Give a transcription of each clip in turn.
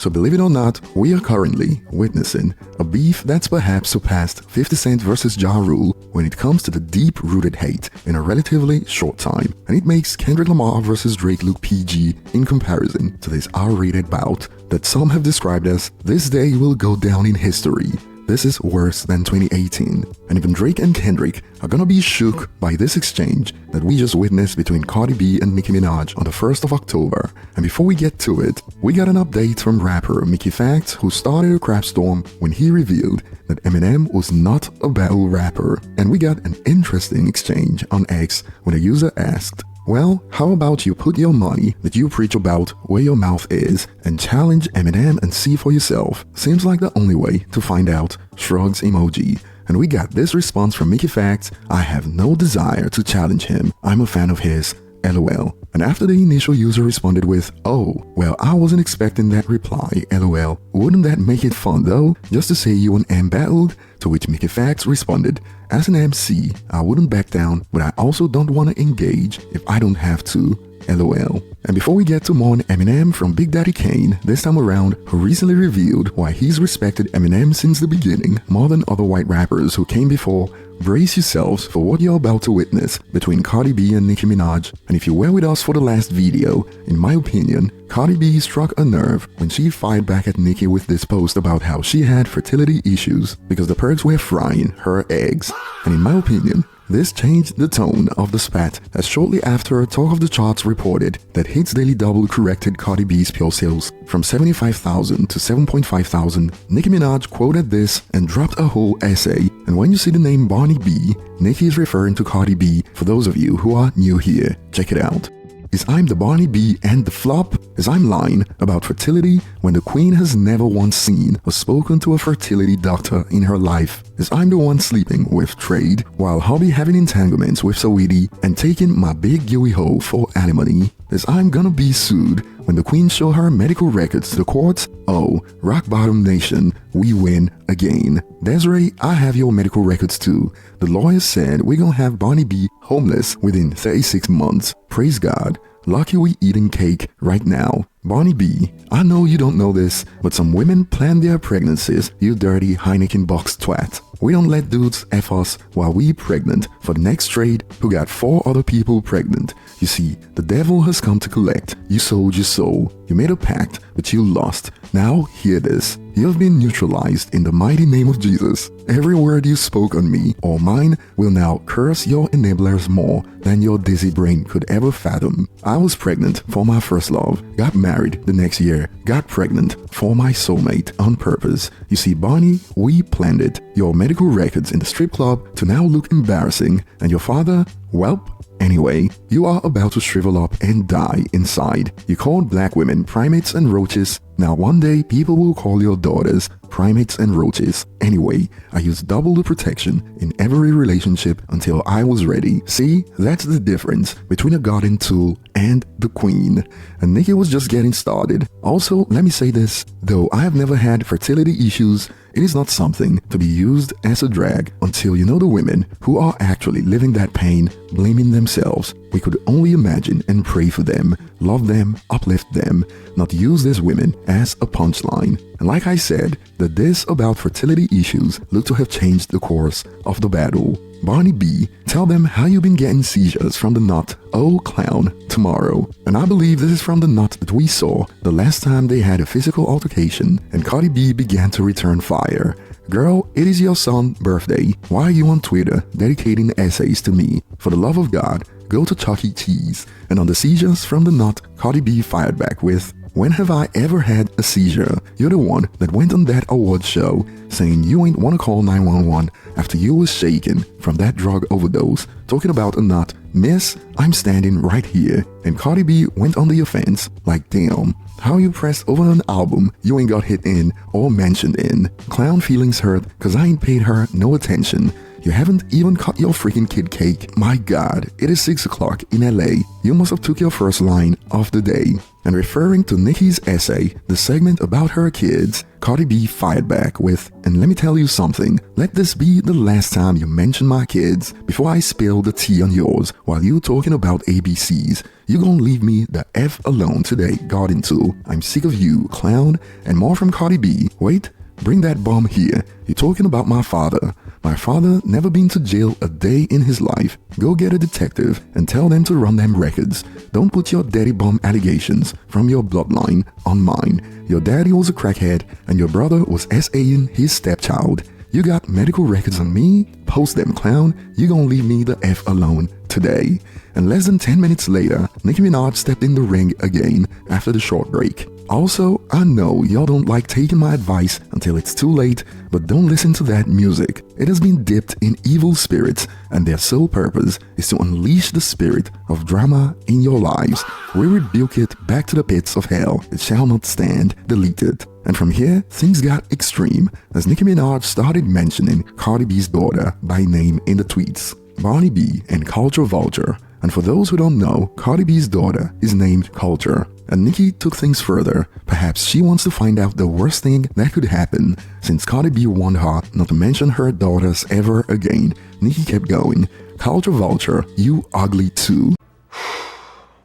So believe it or not, we are currently witnessing a beef that's perhaps surpassed 50 Cent versus Ja Rule when it comes to the deep-rooted hate in a relatively short time. And it makes Kendrick Lamar versus Drake look PG in comparison to this R-rated bout that some have described as "this day will go down in history." This is worse than 2018, and even Drake and Kendrick are gonna be shook by this exchange that we just witnessed between Cardi B and Nicki Minaj on the 1st of October. And before we get to it, we got an update from rapper Factz, who started a crap storm when he revealed that Eminem was not a battle rapper. And we got an interesting exchange on X when a user asked, "Well, how about you put your money that you preach about where your mouth is and challenge Eminem and see for yourself? Seems like the only way to find out." Shrugs emoji. And we got this response from Factz, "I have no desire to challenge him. I'm a fan of his. LOL." And after the initial user responded with, "Oh, well, I wasn't expecting that reply, LOL. Wouldn't that make it fun though, just to say you and M battled?" To which Factz responded, "As an MC, I wouldn't back down, but I also don't want to engage if I don't have to. LOL." And before we get to more on Eminem from Big Daddy Kane, this time around, who recently revealed why he's respected Eminem since the beginning more than other white rappers who came before, brace yourselves for what you're about to witness between Cardi B and Nicki Minaj. And if you were with us for the last video, in my opinion, Cardi B struck a nerve when she fired back at Nicki with this post about how she had fertility issues because the perks were frying her eggs. And in my opinion, this changed the tone of the spat, as shortly after Talk of the Charts reported that Hits Daily Double corrected Cardi B's pure sales from 75,000 to 7,500. Nicki Minaj quoted this and dropped a whole essay. And when you see the name Barney B, Nicki is referring to Cardi B for those of you who are new here. Check it out. Is I'm the Barney B and the flop? Is I'm lying about fertility when the queen has never once seen or spoken to a fertility doctor in her life? Is I'm the one sleeping with Trade while hubby having entanglements with Saweetie and taking my big gooey hoe for alimony? Is I'm gonna be sued when the queen show her medical records to the courts? Oh, rock bottom nation, we win again. Desiree, I have your medical records too. The lawyers said we're gonna have Barney B homeless within 36 months. Praise God. Lucky we eating cake right now. Barney B, I know you don't know this, but some women plan their pregnancies, you dirty Heineken box twat. We don't let dudes F us while we pregnant for the next trade who got 4 other people pregnant. You see, the devil has come to collect. You sold your soul. You made a pact, but you lost. Now hear this. You have been neutralized in the mighty name of Jesus. Every word you spoke on me or mine will now curse your enablers more than your dizzy brain could ever fathom. I was pregnant for my first love, got married the next year, got pregnant for my soulmate on purpose. You see, Barney, we planned it. Your medical records in the strip club to now look embarrassing, and your father, welp. Anyway, you are about to shrivel up and die inside. You called black women primates and roaches. Now one day people will call your daughters primates and roaches. Anyway, I used double the protection in every relationship until I was ready. See, that's the difference between a garden tool and the queen. And Nicki was just getting started. Also, let me say this, though I have never had fertility issues, it is not something to be used as a drag until you know the women who are actually living that pain, blaming themselves. We could only imagine and pray for them, love them, uplift them, not use these women as a punchline. And like I said, the diss about fertility issues look to have changed the course of the battle. Barney B, tell them how you've been getting seizures from the nut, oh clown, tomorrow. And I believe this is from the nut that we saw the last time they had a physical altercation and Cardi B began to return fire. Girl, it is your son's birthday. Why are you on Twitter dedicating essays to me? For the love of God, go to Chuck E. Cheese. And on the seizures from the nut, Cardi B fired back with, when have I ever had a seizure? You're the one that went on that award show saying you ain't wanna call 911 after you was shaken from that drug overdose, talking about a nut. Miss, I'm standing right here. And Cardi B went on the offense like, damn, how you pressed over an album you ain't got hit in or mentioned in. Clown feelings hurt cause I ain't paid her no attention. You haven't even cut your freaking kid cake. My god, it is 6 o'clock in LA. You must have took your first line of the day. And referring to Nicki's essay, the segment about her kids, Cardi B fired back with, and let me tell you something, let this be the last time you mention my kids before I spill the tea on yours while you talking about ABCs. You gonna leave me the F alone today, Garden 2. I'm sick of you, clown. And more from Cardi B. Wait, bring that bomb here. You're talking about my father. My father never been to jail a day in his life. Go get a detective and tell them to run them records. Don't put your daddy bomb allegations from your bloodline on mine. Your daddy was a crackhead and your brother was SAing his stepchild. You got medical records on me? Post them, clown. You gonna leave me the F alone today. And less than 10 minutes later, Nicki Minaj stepped in the ring again after the short break. Also, I know y'all don't like taking my advice until it's too late, but don't listen to that music. It has been dipped in evil spirits, and their sole purpose is to unleash the spirit of drama in your lives. We rebuke it back to the pits of hell. It shall not stand. Delete it. And from here, things got extreme as Nicki Minaj started mentioning Cardi B's daughter by name in the tweets. Barney B and Culture Vulture. And for those who don't know, Cardi B's daughter is named Culture. And Nicki took things further. Perhaps she wants to find out the worst thing that could happen, since Cardi B warned her not to mention her daughters ever again. Nicki kept going. Culture Vulture, you ugly too.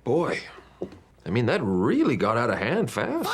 Boy, I mean, that really got out of hand fast.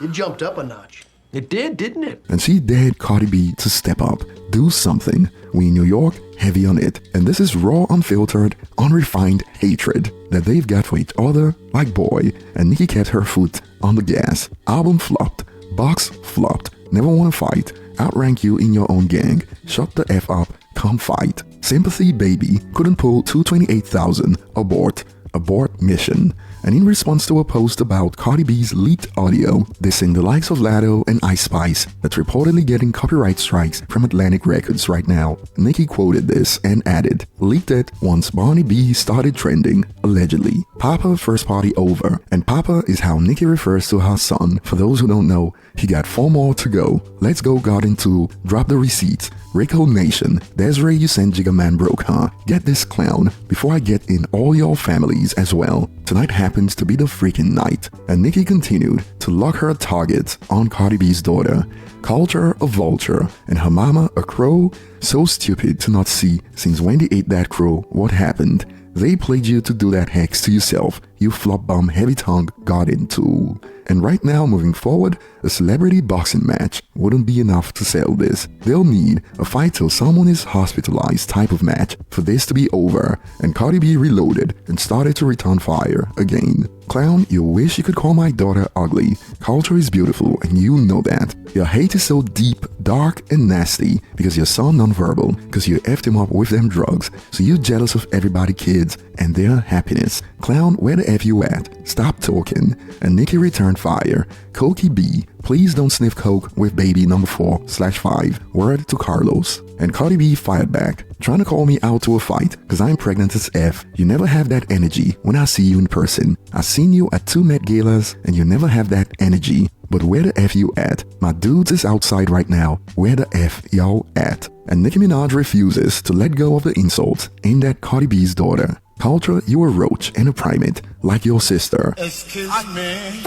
It jumped up a notch. It did, didn't it? And she dared Cardi B to step up, do something. We in New York, heavy on it. And this is raw, unfiltered, unrefined hatred that they've got for each other like boy. And Nicki kept her foot on the gas. Album flopped. Box flopped. Never wanna fight. Outrank you in your own gang. Shut the F up. Come fight. Sympathy Baby couldn't pull 228,000. Abort. Abort mission. And in response to a post about Cardi B's leaked audio dissing the likes of Latto and Ice Spice that's reportedly getting copyright strikes from Atlantic Records right now, Nicki quoted this and added, leaked it once Barney B started trending, allegedly. Papa first party over, and Papa is how Nicki refers to her son. For those who don't know, he got 4 more to go. Let's go Garden 2, drop the receipts. Rico Nation, Desiree you sent Jigga Man broke, huh? Get this clown before I get in all your families as well. Tonight happens to be the freaking night. And Nicki continued to lock her target on Cardi B's daughter. Culture a vulture and her mama a crow? So stupid to not see since Wendy ate that crow what happened. They played you to do that hex to yourself, you flop bum heavy tongue Garden tool. And right now, moving forward, a celebrity boxing match wouldn't be enough to sell this. They'll need a fight till someone is hospitalized type of match for this to be over, and Cardi B reloaded and started to return fire again. Clown, you wish you could call my daughter ugly. Culture is beautiful and you know that. Your hate is so deep, dark and nasty because your son nonverbal, because you effed him up with them drugs, so you jealous of everybody kids and their happiness. Clown, where the F you at? Stop talking. And Nicki returned fire. Cokie B, please don't sniff coke with baby number 4/5. Word to Carlos. And Cardi B fired back, trying to call me out to a fight cause I'm pregnant as F. You never have that energy when I see you in person. I seen you at 2 Met Galas and you never have that energy. But where the F you at? My dudes is outside right now. Where the F y'all at? And Nicki Minaj refuses to let go of the insults aimed at Cardi B's daughter. Culture, you a roach and a primate, like your sister. Excuse me.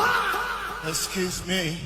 Excuse me.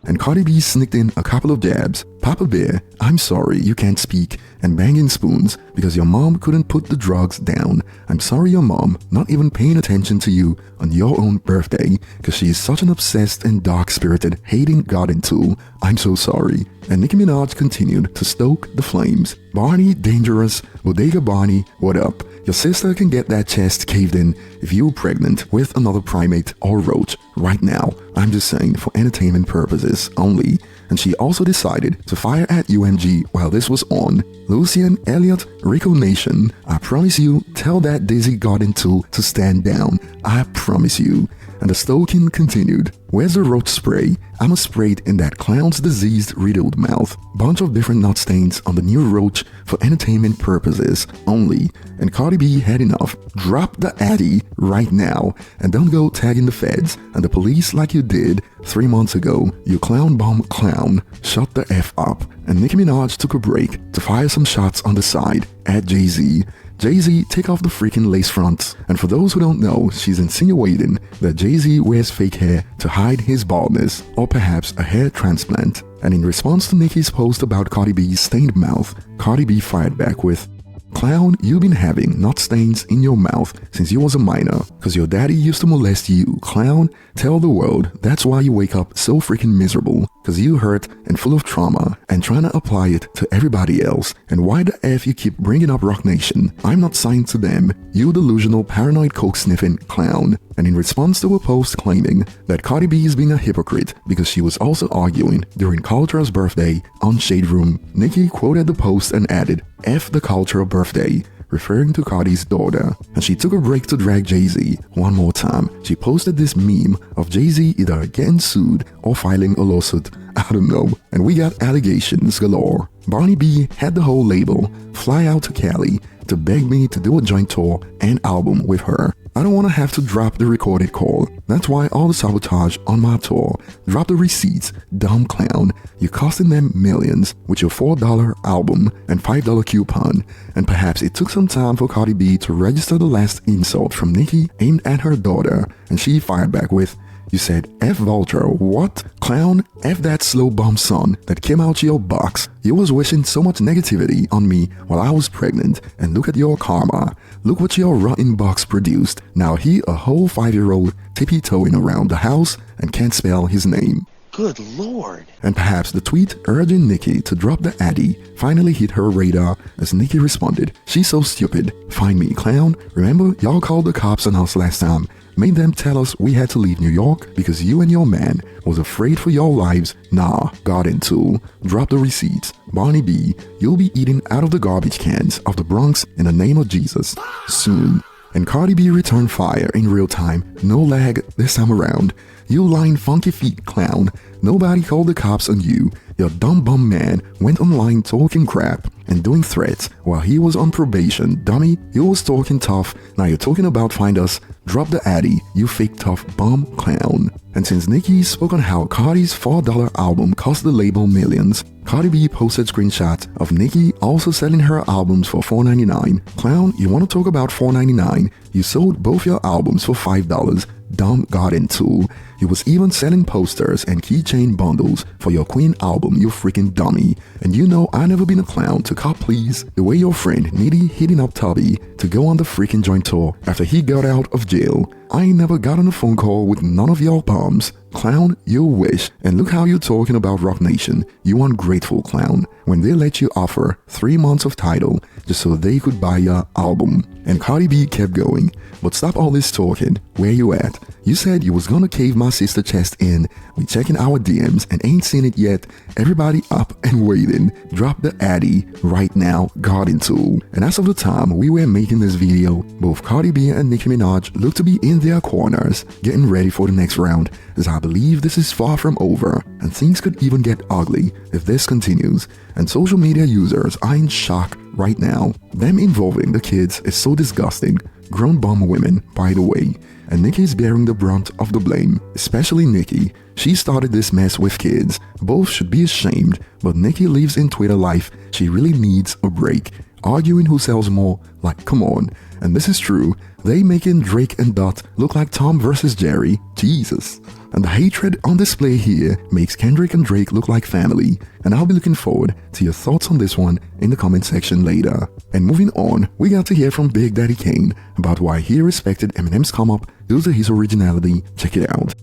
And Cardi B sneaked in a couple of jabs. Papa Bear, I'm sorry you can't speak, and banging spoons because your mom couldn't put the drugs down. I'm sorry your mom not even paying attention to you on your own birthday because she is such an obsessed and dark-spirited hating garden tool. I'm so sorry. And Nicki Minaj continued to stoke the flames. Barney, dangerous. Bodega Barney, what up? Your sister can get that chest caved in if you're pregnant with another primate or roach right now. I'm just saying for entertainment purposes only. And she also decided to fire at UMG while this was on. Lucian, Elliot, Rico Nation, I promise you, tell that Dizzy Garden tool to stand down. I promise you. and the stoking continued. Where's the roach spray? I'ma spray it in that clown's diseased, riddled mouth. Bunch of different nut stains on the new roach for entertainment purposes only. And Cardi B had enough. Drop the addy right now and don't go tagging the feds and the police like you did 3 months ago. You clown bomb clown. Shut the F up. And Nicki Minaj took a break to fire some shots on the side at Jay-Z. Jay-Z, take off the freaking lace fronts. And for those who don't know, she's insinuating that Jay-Z wears fake hair to hide his baldness, or perhaps a hair transplant. And in response to Nicki's post about Cardi B's stained mouth, Cardi B fired back with, "Clown, you've been having nut stains in your mouth since you was a minor, cause your daddy used to molest you, clown. Tell the world that's why you wake up so freaking miserable, cause you hurt and full of trauma and trying to apply it to everybody else. And why the F you keep bringing up Rock Nation? I'm not signed to them, you delusional paranoid coke-sniffing clown." And in response to a post claiming that Cardi B is being a hypocrite because she was also arguing during Culture's birthday on Shade Room, Nicki quoted the post and added, "F the Culture birthday," referring to Cardi's daughter. And she took a break to drag Jay-Z one more time. She posted this meme of Jay-Z either getting sued or filing a lawsuit. I don't know. And we got allegations galore. Barney B had the whole label fly out to Cali to beg me to do a joint tour and album with her. I don't want to have to drop the recorded call. That's why all the sabotage on my tour. Drop the receipts, dumb clown. You're costing them millions with your $4 album and $5 coupon. And perhaps it took some time for Cardi B to register the last insult from Nicki aimed at her daughter, and she fired back with, "You said F Vulture, what? Clown, F that slow bum son that came out your box. You was wishing so much negativity on me while I was pregnant, and look at your karma. Look what your rotten box produced. Now he a whole 5-year-old tippy-toeing around the house and can't spell his name." Good Lord. And perhaps the tweet urging Nicki to drop the addy finally hit her radar as Nicki responded, "She's so stupid. Find me, clown. Remember y'all called the cops on us last time. Made them tell us we had to leave New York because you and your man was afraid for your lives. Nah, got into. Drop the receipts. Barney B, you'll be eating out of the garbage cans of the Bronx in the name of Jesus soon." And Cardi B returned fire in real time, no lag this time around. "You lying funky feet clown. Nobody called the cops on you. Your dumb bum man went online talking crap and doing threats while he was on probation. Dummy, you was talking tough. Now you're talking about find us. Drop the addy, you fake tough bum clown." And since Nicki spoke on how Cardi's $4 album cost the label millions, Cardi B posted screenshots of Nicki also selling her albums for $4.99. Clown, you want to talk about $4.99? You sold both your albums for $5. Dumb garden tool. You was even selling posters and keychain bundles for your Queen album, you freaking dummy. And you know I never been a clown to cop please the way your friend Nitty hitting up Tubby to go on the freaking joint tour after he got out of jail. I ain't never got on a phone call with none of y'all bums. Clown, you wish. And look how you're talking about Rock Nation, you ungrateful clown, when they let you offer 3 months of title just so they could buy your album. And Cardi B kept going, "But stop all this talking, where you at? You said you was gonna cave my sister chest in. We checking our DMs and ain't seen it yet. Everybody up and waiting. Drop the addy right now, garden tool." And as of the time we were making this video, both Cardi B and Nicki Minaj look to be in their corners, getting ready for the next round, as I believe this is far from over, and things could even get ugly if this continues. And social media users are in shock right now. Them involving the kids is so disgusting. Grown bum women, by the way. And Nicki's bearing the brunt of the blame, especially Nicki. She started this mess with kids. Both should be ashamed, but Nicki lives in Twitter life. She really needs a break. Arguing who sells more, like come on. And this is true. They making Drake and Dot look like Tom versus Jerry. Jesus. And the hatred on display here makes Kendrick and Drake look like family. And I'll be looking forward to your thoughts on this one in the comment section later. And moving on, we got to hear from Big Daddy Kane about why he respected Eminem's come up due to his originality. Check it out.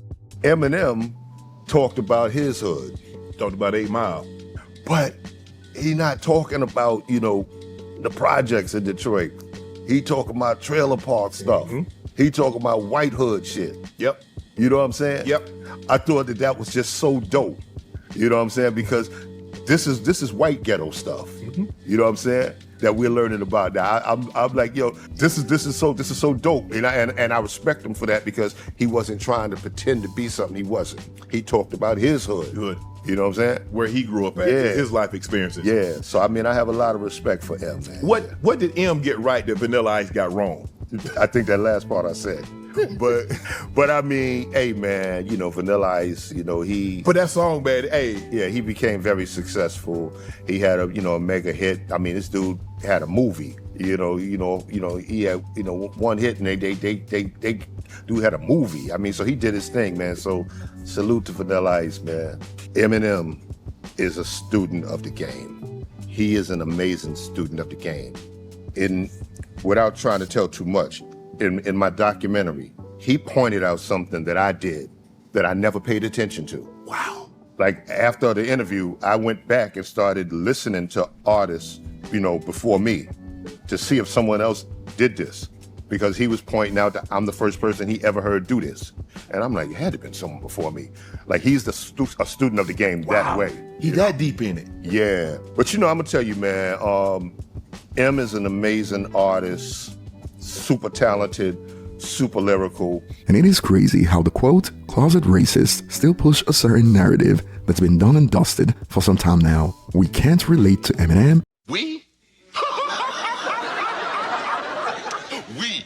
Eminem talked about his hood, talked about 8 Mile, but he not talking about, you know, the projects in Detroit. He talking about trailer park stuff. He talking about white hood shit. Yep. You know what I'm saying? Yep. I thought that was just so dope. You know what I'm saying? Because this is white ghetto stuff. You know what I'm saying? that we're learning about now. I'm like, yo, this is so dope, and I respect him for that, because he wasn't trying to pretend to be something he wasn't. He talked about his hood. Good. You know what I'm saying? Where he grew up at, Yeah. his life experiences. Yeah. So I mean, I have a lot of respect for M, man. What did M get right that Vanilla Ice got wrong? I think that last part I said. But I mean, hey man, you know, Vanilla Ice, you know, For that song, man, hey. yeah, he became very successful. He had a mega hit. I mean, this dude had a movie. He had one hit, and they dude had a movie. I mean, so he did his thing, man. So salute to Vanilla Ice, man. Eminem is a student of the game. He is an amazing student of the game. Without trying to tell too much, in my documentary, he pointed out something that I did that I never paid attention to. Wow. Like after the interview, I went back and started listening to artists, before me, to see if someone else did this, because he was pointing out that I'm the first person he ever heard do this. And I'm like, it had to have been someone before me. Like, he's a student of the game that way. He that deep in it. Yeah. But I'm gonna tell you, man, M is an amazing artist, super talented, super lyrical. And it is crazy how the quote, closet racist, still push a certain narrative that's been done and dusted for some time now. We can't relate to Eminem. We? We?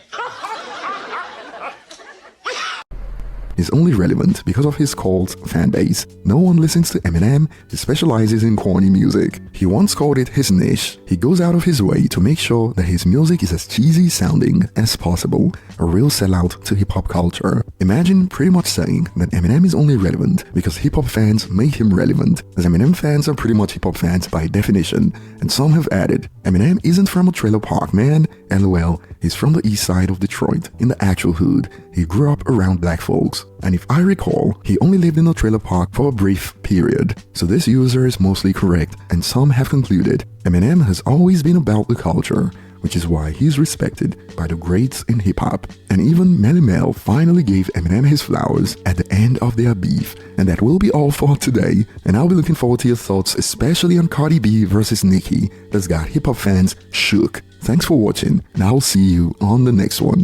Is only relevant because of his cult fan base. No one listens to Eminem. He specializes in corny music. He once called it his niche. He goes out of his way to make sure that his music is as cheesy sounding as possible. A real sellout to hip-hop culture. Imagine pretty much saying that Eminem is only relevant because hip-hop fans make him relevant, as Eminem fans are pretty much hip-hop fans by definition. And some have added, Eminem isn't from a trailer park, man. LOL, he's from the east side of Detroit, in the actual hood. He grew up around black folks. And if I recall, he only lived in a trailer park for a brief period. So this user is mostly correct, and some have concluded Eminem has always been about the culture, which is why he's respected by the greats in hip-hop. And even Melly Mel finally gave Eminem his flowers at the end of their beef. And that will be all for today, and I'll be looking forward to your thoughts, especially on Cardi B versus Nicki, that's got hip-hop fans shook. Thanks for watching, and I'll see you on the next one.